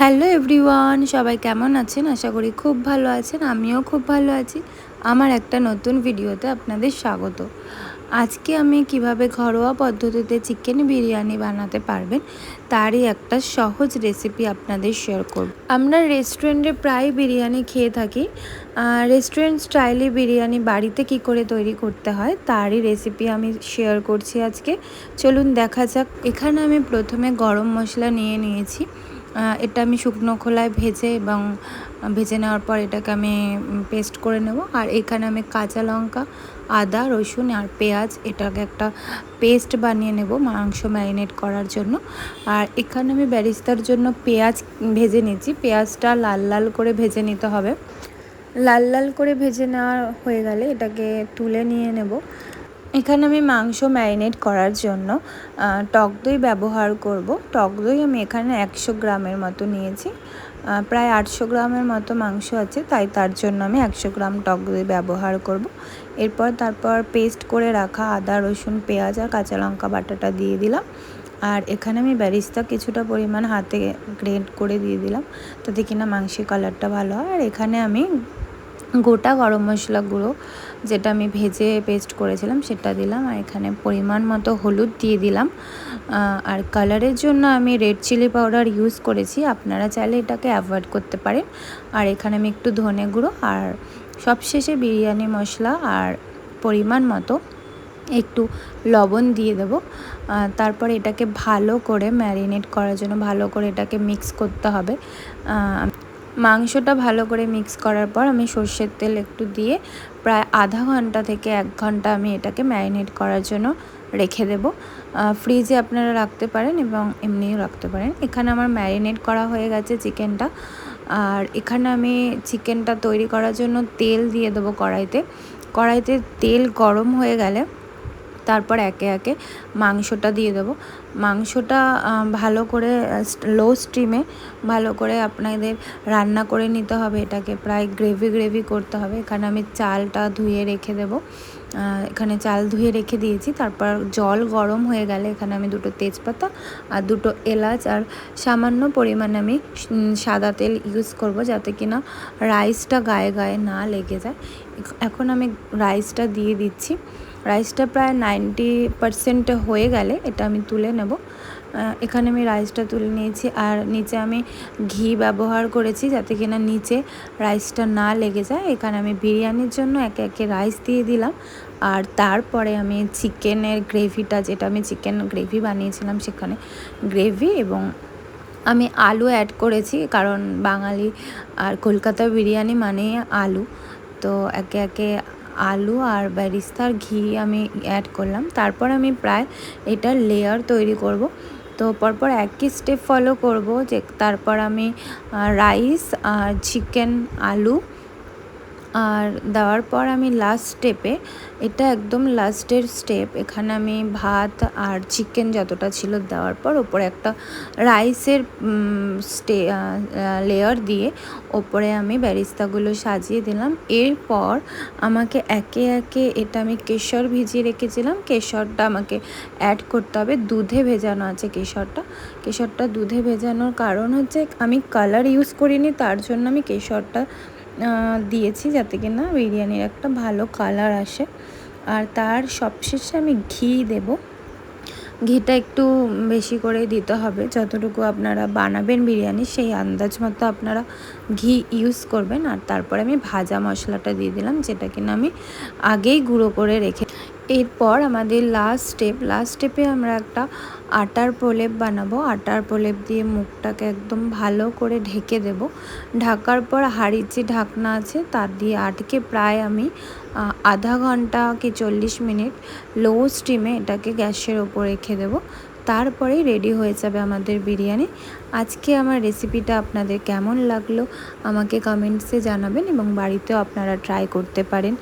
Hello everyone, সবাই কেমন আছেন? আশা করি খুব ভালো আছেন। আমিও খুব ভালো আছি। আমার একটা নতুন ভিডিওতে আপনাদের স্বাগত। আজকে আমি কিভাবে ঘরোয়া পদ্ধতিতে চিকেন বিরিয়ানি বানাতে পারবেন তারই একটা সহজ রেসিপি আপনাদের শেয়ার করব। আমরা রেস্টুরেন্টে প্রায় বিরিয়ানি খেয়ে থাকি। রেস্টুরেন্ট স্টাইলে বিরিয়ানি বাড়িতে কি করে তৈরি করতে হয় তারই রেসিপি আমি শেয়ার করছি আজকে। চলুন দেখা যাক। এখানে আমি প্রথমে গরম মশলা নিয়েছি। এটা আমি শুকনো খোলায় ভেজে এবং ভেজে নেওয়ার পর এটাকে আমি পেস্ট করে নেব। আর এখানে আমি কাঁচা লঙ্কা, আদা, রসুন আর পেঁয়াজ এটাকে একটা পেস্ট বানিয়ে নেব মাংস ম্যারিনেট করার জন্য। আর এখানে আমি বেরেস্তার জন্য পেঁয়াজ ভেজে নিচ্ছি। পেঁয়াজটা লাল লাল করে ভেজে নিতে হবে। লাল লাল করে ভেজে নেওয়া হয়ে গেলে এটাকে তুলে নিয়ে নেব। এখানে আমি মাংস ম্যারিনেট করার জন্য টক দই ব্যবহার করব। টক দই আমি এখানে 100 গ্রামের মতো নিয়েছি। প্রায় 800 গ্রামের মতো মাংস আছে, তাই তার জন্য আমি 100 গ্রাম টক দই ব্যবহার করব। তারপর পেস্ট করে রাখা আদা, রসুন, পেঁয়াজ আর কাঁচা লঙ্কা বাটাটা দিয়ে দিলাম। আর এখানে আমি বেরেস্তা কিছুটা পরিমাণ হাতে গ্রেট করে দিয়ে দিলাম, তাতে কিনা মাংসের কালারটা ভালো হয়। আর এখানে আমি গোটা গরম মশলা গুঁড়ো, যেটা আমি ভেজে পেস্ট করেছিলাম, সেটা দিলাম। আর এখানে পরিমাণ মতো হলুদ দিয়ে দিলাম। আর কালারের জন্য আমি রেড চিলি পাউডার ইউজ করেছি, আপনারা চাইলে এটাকে অ্যাভয়েড করতে পারেন। আর এখানে আমি একটু ধনে গুঁড়ো আর সবশেষে বিরিয়ানি মশলা আর পরিমাণ মতো একটু লবণ দিয়ে দেব। তারপর এটাকে ভালো করে ম্যারিনেট করার জন্য ভালো করে এটাকে মিক্স করতে হবে। মাংসটা ভালো করে মিক্স করার পর আমি সর্ষের তেল একটু দিয়ে প্রায় আধা ঘন্টা থেকে 1 ঘন্টা আমি এটাকে ম্যারিনেট করার জন্য রেখে দেব। ফ্রিজে আপনারা রাখতে পারেন এবং এমনিও রাখতে পারেন। এখানে আমার ম্যারিনেট করা হয়ে গেছে চিকেনটা। আর এখানে আমি চিকেনটা তৈরি করার জন্য তেল দিয়ে দেবো কড়াইতে তেল গরম হয়ে গেলে তারপর একে একে মাংসটা দিয়ে দেবো। মাংসটা ভালো করে লো স্টিমে ভালো করে আপনাদের রান্না করে নিতে হবে। এটাকে প্রায় গ্রেভি করতে হবে। এখানে আমি চালটা ধুয়ে রেখে দেবো। এখানে চাল ধুয়ে রেখে দিয়েছি। তারপর জল গরম হয়ে গেলে এখানে আমি 2টো তেজপাতা আর 2টো এলাচ আর সামান্য পরিমাণে আমি সাদা তেল ইউজ করব, যাতে কিনা রাইসটা গায়ে গায়ে না লেগে যায়। এখন আমি রাইসটা দিয়ে দিচ্ছি। রাইসটা প্রায় 90% হয়ে গেলে এটা আমি তুলে নেব। এখানে আমি রাইসটা তুলে নিয়েছি। আর নিচে আমি ঘি ব্যবহার করেছি, যাতে কিনা নিচে রাইসটা না লেগে যায়। এখানে আমি বিরিয়ানির জন্য একে একে রাইস দিয়ে দিলাম। আর তারপরে আমি চিকেনের গ্রেভিটা, যেটা আমি চিকেন গ্রেভি বানিয়েছিলাম, সেখানে গ্রেভি এবং আমি আলু অ্যাড করেছি, কারণ বাঙালি আর কলকাতার বিরিয়ানি মানে আলু। তো একে একে আলু আর বেরেস্তার ঘি আমি অ্যাড করলাম। তারপর আমি প্রায় এটার লেয়ার তৈরি করব। তো পরপর একই স্টেপ ফলো করব, যে তারপর আমি রাইস আর চিকেন, আলু আর দেওয়ার পর আমি লাস্ট স্টেপে, এটা একদম লাস্টের স্টেপ, এখানে আমি ভাত আর চিকেন যতটা ছিল দেওয়ার পর ওপরে একটা রাইসের লেয়ার দিয়ে ওপরে আমি বেরেস্তাগুলো সাজিয়ে দিলাম। এরপর আমাকে একে একে, এটা আমি কেশর ভিজিয়ে রেখেছিলাম, কেশরটা আমাকে অ্যাড করতে হবে। দুধে ভেজানো আছে কেশরটা দুধে ভেজানোর কারণ হচ্ছে আমি কালার ইউজ করিনি, তার জন্য আমি কেশরটা দিয়েছি, যাতে কিনা বিরিয়ানির একটা ভালো কালার আসে। আর তার সবশেষে আমি ঘি দেব। ঘিটা একটু বেশি করে দিতে হবে, যতটুকু আপনারা বানাবেন বিরিয়ানি সেই আন্দাজ মতো আপনারা ঘি ইউজ করবেন। আর তারপরে আমি ভাজা মশলাটা দিয়ে দিলাম, যেটা কিনা আমি আগেই গুঁড়ো করে রেখে। এরপর আমাদের লাস্ট স্টেপে আমরা একটা আটার প্রলেপ বানাবো। আটার প্রলেপ দিয়ে মুখটাকে একদম ভালো করে ঢেকে দেব। ঢাকার পর হাঁড়ির যে ঢাকনা আছে তার দিয়ে আটকে প্রায় আমি আধা ঘন্টা কি 40 মিনিট লো স্টিমে এটাকে গ্যাসের ওপর রেখে দেবো। তারপরেই রেডি হয়ে যাবে আমাদের বিরিয়ানি। আজকে আমার রেসিপিটা আপনাদের কেমন লাগলো আমাকে কমেন্টসে জানাবেন এবং বাড়িতেও আপনারা ট্রাই করতে পারেন।